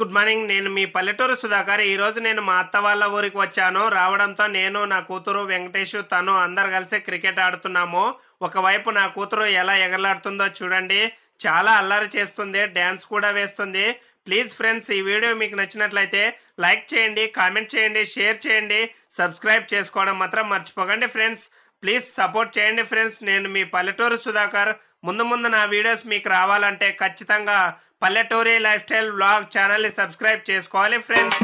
Good morning. నేను మీ పల్లెటూరు సుధాకర్. ఈ రోజు నేను మా అత్త వాళ్ళ ఊరికి వచ్చాను. రావడంతో నేను, నా కూతురు వెంకటేష్, తను అందరు కలిసి క్రికెట్ ఆడుతున్నాము. ఒకవైపు నా కూతురు ఎలా ఎగరలాడుతుందో చూడండి. చాలా అల్లరి చేస్తుంది, డ్యాన్స్ కూడా వేస్తుంది. ప్లీజ్ ఫ్రెండ్స్, ఈ వీడియో మీకు నచ్చినట్లయితే లైక్ చేయండి, కామెంట్ చేయండి, షేర్ చేయండి, సబ్స్క్రైబ్ చేసుకోవడం మాత్రం మర్చిపోకండి ఫ్రెండ్స్. ప్లీజ్ సపోర్ట్ చేయండి ఫ్రెండ్స్. నేను మీ పల్లెటూరు సుధాకర్. ముందు నా వీడియోస్ మీకు రావాలంటే ఖచ్చితంగా పల్లెటూరి లైఫ్ స్టైల్ వ్లాగ్ ఛానల్ని సబ్స్క్రైబ్ చేసుకోవాలి ఫ్రెండ్స్.